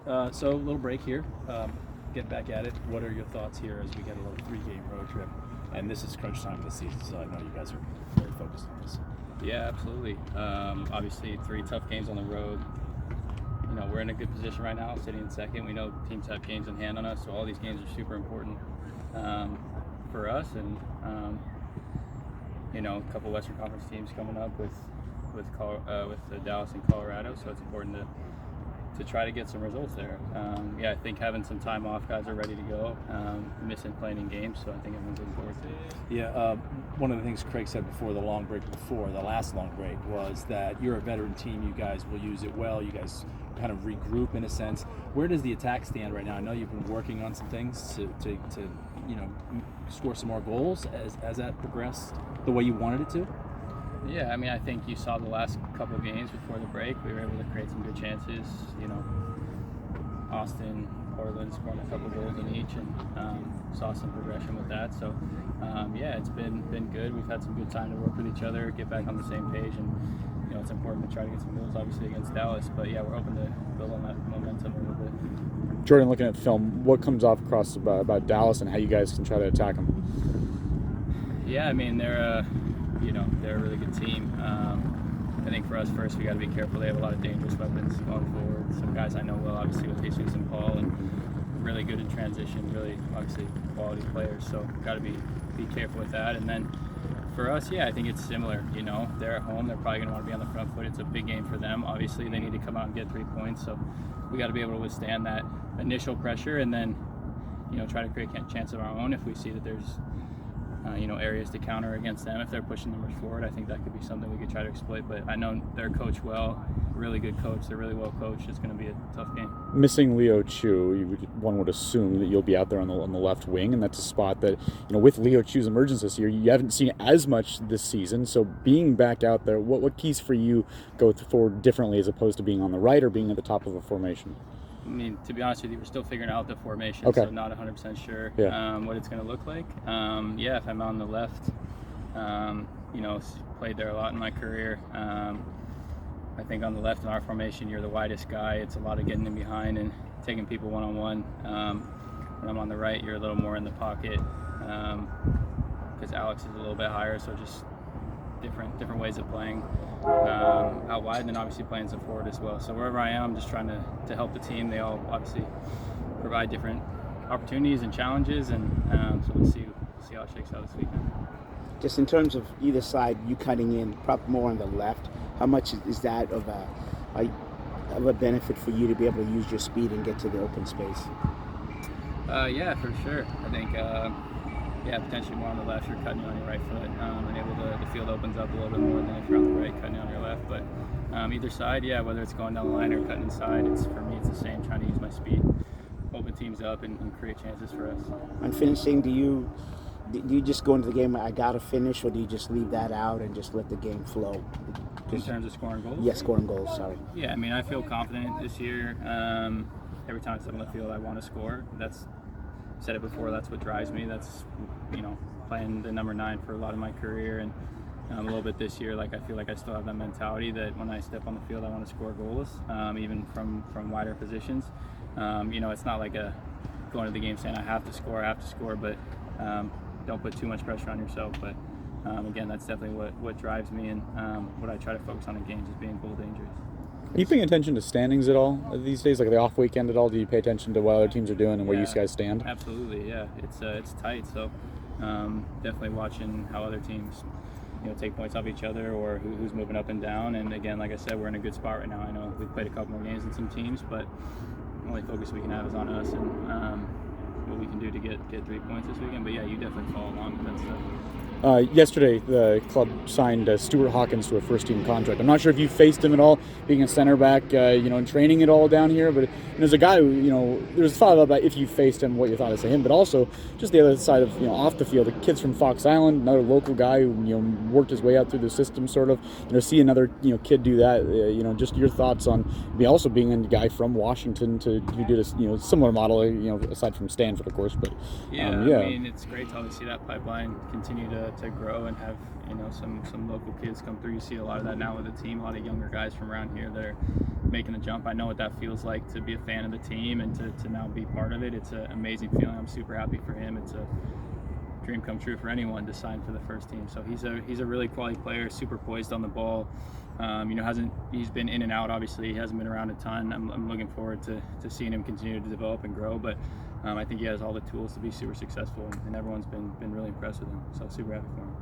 So a little break here. Get back at it. What are your thoughts here as we get a little 3-game road trip? And this is crunch time of the season, so I know you guys are very focused on this. Yeah, absolutely. Obviously, 3 tough games on the road. You know, we're in a good position right now, sitting in second. We know teams have games in hand on us, so all these games are super important for us. And you know, a couple Western Conference teams coming up with Dallas and Colorado, so it's important to try to get some results there. Yeah, I think having some time off, guys are ready to go. Missing playing in games, so I think everyone's looking forward to it. Yeah, one of the things Craig said before the last long break, was that you're a veteran team. You guys will use it well. You guys kind of regroup in a sense. Where does the attack stand right now? I know you've been working on some things to score some more goals as that progressed the way you wanted it to. Yeah, I mean, I think you saw the last couple games before the break. We were able to create some good chances. You know, Austin, Portland scoring a couple goals in each, and saw some progression with that. So, yeah, it's been good. We've had some good time to work with each other, get back on the same page, and you know, it's important to try to get some goals, obviously, against Dallas. But yeah, we're hoping to build on that momentum a little bit. Jordan, looking at film, what comes off across about Dallas and how you guys can try to attack them? Yeah, I mean, they're a really good team. I think for us, first, we got to be careful. They have a lot of dangerous weapons going forward. Some guys I know well, obviously, with Jesus and Paul, and really good in transition, really, obviously, quality players. So got to be careful with that. And then for us, yeah, I think it's similar. You know, they're at home. They're probably going to want to be on the front foot. It's a big game for them. Obviously, they need to come out and get 3 points. So we got to be able to withstand that initial pressure, and then, you know, try to create a chance of our own if we see that there's areas to counter against them. If they're pushing numbers forward, I think that could be something we could try to exploit. But I know they're coached well, really good coach. They're really well coached. It's going to be a tough game. Missing Leo Chu, one would assume that you'll be out there on the left wing, and that's a spot that, you know, with Leo Chu's emergence this year, you haven't seen as much this season. So being back out there, what keys for you go forward differently as opposed to being on the right or being at the top of a formation? I mean, to be honest with you, we're still figuring out the formation, okay. So not 100% sure yeah. What it's going to look like. Yeah, if I'm on the left, played there a lot in my career. I think on the left in our formation, you're the widest guy. It's a lot of getting in behind and taking people one-on-one. When I'm on the right, you're a little more in the pocket because Alex is a little bit higher, so just different ways of playing out wide, and then obviously playing some forward as well. So wherever I am, I'm just trying to help the team. They all obviously provide different opportunities and challenges, and so we'll see how it shakes out this weekend. Just in terms of either side, you cutting in, probably more on the left, how much is that of a benefit for you to be able to use your speed and get to the open space? Yeah, for sure. I think potentially more on the left, you're cutting on your right foot, and able to, the field opens up a little bit more than if you're on the right, cutting on your left. But either side, yeah, whether it's going down the line or cutting inside, for me, it's the same, trying to use my speed, open teams up, and create chances for us. On finishing, do you just go into the game, I got to finish, or do you just leave that out and just let the game flow? In terms of scoring goals? Yes, scoring goals, sorry. Yeah, I mean, I feel confident this year. Every time I step on the field, I want to score. I said it before, that's what drives me. That's, playing the number 9 for a lot of my career, and a little bit this year, I feel like I still have that mentality that when I step on the field, I want to score goals, even from wider positions. It's not like going to the game saying I have to score, but don't put too much pressure on yourself. But again, that's definitely what drives me, and what I try to focus on in games is being goal dangerous. Are you paying attention to standings at all these days, like the off weekend at all? Do you pay attention to what other teams are doing and where you guys stand? Absolutely, yeah. It's tight, so definitely watching how other teams take points off each other, or who's moving up and down. And again, like I said, we're in a good spot right now. I know we've played a couple more games than some teams, but the only focus we can have is on us and what we can do to get 3 points this weekend. But yeah, you definitely follow along with that stuff. Yesterday, the club signed Stuart Hawkins to a first-team contract. I'm not sure if you faced him at all, being a center back, in training it all down here. But there's a guy who, there's thought about if you faced him, what you thought of him. But also, just the other side of, off the field, the kid's from Fox Island, another local guy who, worked his way out through the system, sort of. See another, kid do that. Just your thoughts on also being a guy from Washington who did a, similar model, aside from Stanford, of course. But I mean, it's great to see that pipeline continue to to grow and have some local kids come through. You see a lot of that now with the team, a lot of younger guys from around here that are making the jump. I know what that feels like to be a fan of the team and to now be part of it. It's an amazing feeling. I'm super happy for him. It's a dream come true for anyone to sign for the first team. So he's a really quality player, super poised on the ball. He's been in and out. Obviously, he hasn't been around a ton. I'm looking forward to seeing him continue to develop and grow. But I think he has all the tools to be super successful, and everyone's been really impressed with him. So super happy for him.